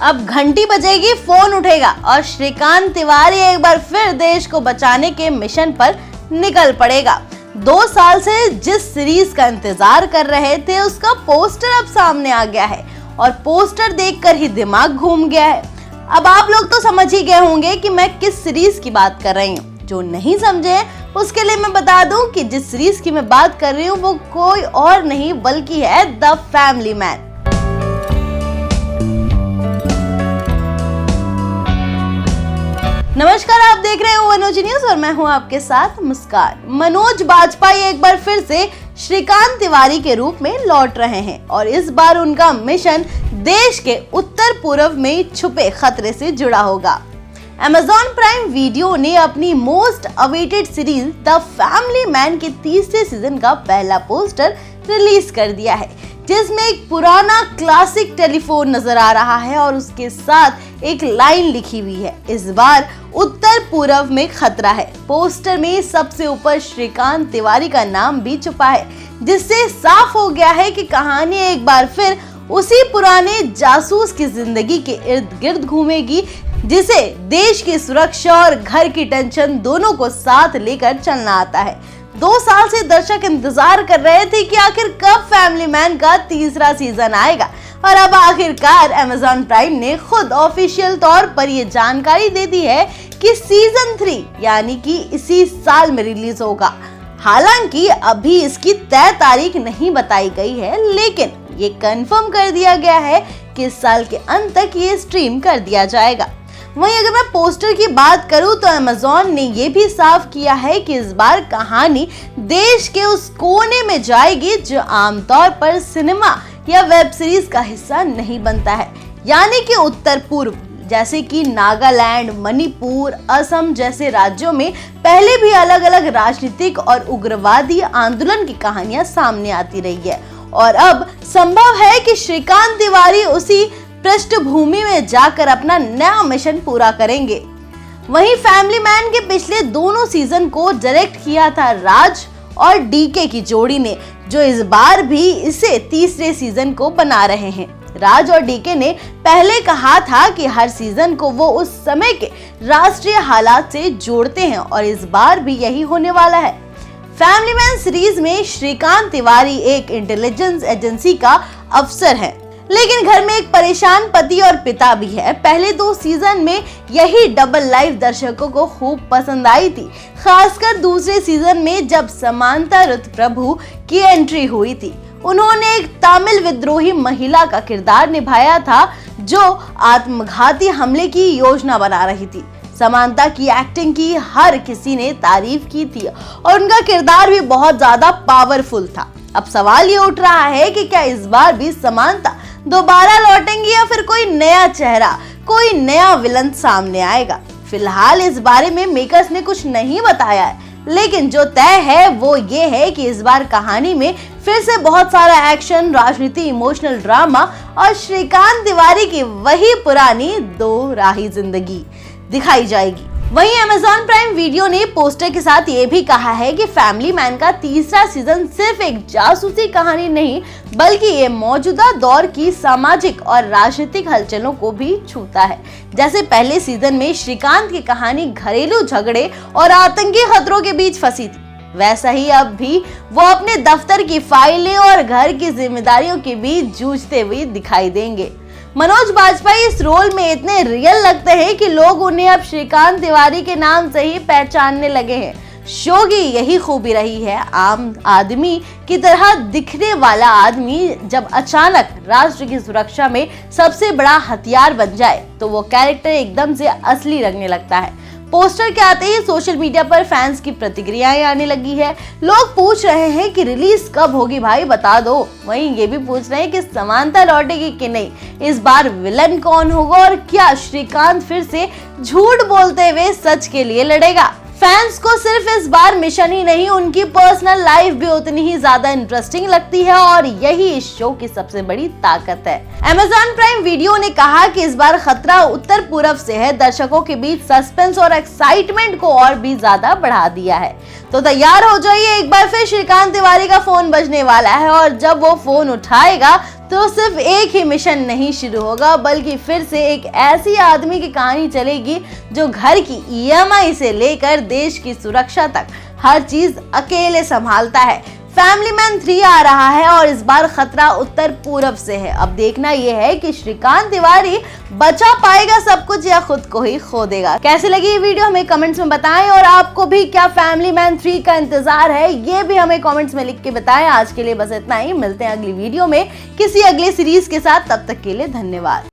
अब घंटी बजेगी, फोन उठेगा और श्रीकांत तिवारी एक बार फिर देश को बचाने के मिशन पर निकल पड़ेगा। 2 साल से जिस सीरीज का इंतजार कर रहे थे उसका पोस्टर अब सामने आ गया है और पोस्टर देखकर ही दिमाग घूम गया है। अब आप लोग तो समझ ही गए होंगे कि मैं किस सीरीज की बात कर रही हूँ। जो नहीं समझे उसके लिए मैं बता दूं कि जिस सीरीज की मैं बात कर रही हूँ वो कोई और नहीं बल्कि है द फैमिली मैन। नमस्कार, आप देख रहे हो मनोज न्यूज और मैं हूं आपके साथ मुस्कान। मनोज बाजपेयी एक बार फिर से श्रीकांत तिवारी के रूप में लौट रहे हैं और इस बार उनका मिशन देश के उत्तर पूर्व में छुपे खतरे से जुड़ा होगा। Amazon प्राइम वीडियो ने अपनी most awaited series the family man के तीसरे सीजन का पहला पोस्टर रिलीज कर दिया है, जिसमें एक पुराना क्लासिक टेलीफोन नजर आ रहा है और उसके साथ एक लाइन लिखी हुई है, इस बार उत्तर पूर्व में खतरा है। पोस्टर में सबसे ऊपर श्रीकांत तिवारी का नाम भी छुपा है, जिससे साफ हो गया है कि कहानी एक बार फिर उसी पुराने जासूस की जिंदगी के इर्द गिर्द घूमेगी, जिसे देश की सुरक्षा और घर की टेंशन दोनों को साथ लेकर चलना आता है। 2 साल से दर्शक इंतजार कर रहे थे कि आखिर कब फैमिली मैन का तीसरा सीजन आएगा और अब आखिरकार Amazon प्राइम ने खुद ऑफिशियल तौर पर ये जानकारी दे दी है कि सीजन 3 यानी कि इसी साल में रिलीज होगा। हालांकि अभी इसकी तय तारीख नहीं बताई गई है, लेकिन ये कंफर्म कर दिया गया है कि इस साल के अंत तक ये स्ट्रीम कर दिया जाएगा। वहीं अगर मैं पोस्टर की बात करूं तो Amazon ने ये भी साफ किया है कि इस बार कहानी देश के उस कोने में जाएगी जो आमतौर पर सिनेमा या वेब सीरीज का हिस्सा नहीं बनता है, यानी कि उत्तर पूर्व, जैसे कि नागालैंड, मणिपुर, असम जैसे राज्यों में पहले भी अलग अलग राजनीतिक और उग्रवादी आंदोलन की कहानियां सामने आती रही है और अब संभव है कि श्रीकांत तिवारी उसी पृष्ठभूमि में जाकर अपना नया मिशन पूरा करेंगे। वहीं फैमिली मैन के पिछले दोनों सीजन को डायरेक्ट किया था राज और डीके की जोड़ी ने, जो इस बार भी इसे तीसरे सीजन को बना रहे हैं। राज और डीके ने पहले कहा था कि हर सीजन को वो उस समय के राष्ट्रीय हालात से जोड़ते हैं और इस बार भी यही होने वाला है। फैमिली मैन सीरीज में श्रीकांत तिवारी एक इंटेलिजेंस एजेंसी का अफसर है, लेकिन घर में एक परेशान पति और पिता भी है। पहले 2 सीजन में यही डबल लाइफ दर्शकों को खूब पसंद आई थी, खासकर दूसरे सीजन में जब समांता रुतप्रभु की एंट्री हुई थी। उन्होंने एक तमिल विद्रोही महिला का किरदार निभाया था जो आत्मघाती हमले की योजना बना रही थी। समांता की एक्टिंग की हर किसी ने तारीफ की थी और उनका किरदार भी बहुत ज्यादा पावरफुल था। अब सवाल ये उठ रहा है कि क्या इस बार भी समांता दोबारा लौटेंगी या फिर कोई नया चेहरा, कोई नया विलन सामने आएगा। फिलहाल इस बारे में मेकर्स ने कुछ नहीं बताया है, लेकिन जो तय है वो ये है कि इस बार कहानी में फिर से बहुत सारा एक्शन, राजनीति, इमोशनल ड्रामा और श्रीकांत तिवारी की वही पुरानी 2 राही जिंदगी दिखाई जाएगी। वहीं Amazon प्राइम वीडियो ने पोस्टर के साथ ये भी कहा है कि फैमिली मैन का तीसरा सीजन सिर्फ एक जासूसी कहानी नहीं, बल्कि ये मौजूदा दौर की सामाजिक और राजनीतिक हलचलों को भी छूता है। जैसे पहले सीजन में श्रीकांत की कहानी घरेलू झगड़े और आतंकी खतरों के बीच फंसी थी, वैसा ही अब भी वो अपने दफ्तर की फाइलें और घर की जिम्मेदारियों के बीच जूझते हुए दिखाई देंगे। मनोज बाजपेयी इस रोल में इतने रियल लगते हैं कि लोग उन्हें अब श्रीकांत तिवारी के नाम से ही पहचानने लगे हैं। शो की यही खूबी रही है, आम आदमी की तरह दिखने वाला आदमी जब अचानक राष्ट्र की सुरक्षा में सबसे बड़ा हथियार बन जाए तो वो कैरेक्टर एकदम से असली लगने लगता है। पोस्टर के आते ही सोशल मीडिया पर फैंस की प्रतिक्रियाएं आने लगी है। लोग पूछ रहे हैं कि रिलीज कब होगी भाई, बता दो। वहीं ये भी पूछ रहे हैं कि समांता लौटेगी कि नहीं, इस बार विलन कौन होगा और क्या श्रीकांत फिर से झूठ बोलते हुए सच के लिए लड़ेगा। फैंस को सिर्फ इस बार मिशन ही नहीं, उनकी पर्सनल लाइफ भी उतनी ही ज्यादा इंटरेस्टिंग लगती है और यही इस शो की सबसे बड़ी ताकत है। Amazon प्राइम वीडियो ने कहा कि इस बार खतरा उत्तर पूर्व से है, दर्शकों के बीच सस्पेंस और एक्साइटमेंट को और भी ज्यादा बढ़ा दिया है। तो तैयार हो जाइए, एक बार फिर श्रीकांत तिवारी का फोन बजने वाला है और जब वो फोन उठाएगा तो सिर्फ एक ही मिशन नहीं शुरू होगा, बल्कि फिर से एक ऐसी आदमी की कहानी चलेगी जो घर की EMI से लेकर देश की सुरक्षा तक हर चीज अकेले संभालता है। फैमिली मैन 3 आ रहा है और इस बार खतरा उत्तर पूरब से है। अब देखना यह है कि श्रीकांत तिवारी बचा पाएगा सब कुछ या खुद को ही खो देगा। कैसे लगी ये वीडियो हमें कमेंट्स में बताएं, और आपको भी क्या फैमिली मैन 3 का इंतजार है ये भी हमें कमेंट्स में लिख के बताएं। आज के लिए बस इतना ही, मिलते हैं अगली वीडियो में किसी अगले सीरीज के साथ। तब तक के लिए धन्यवाद।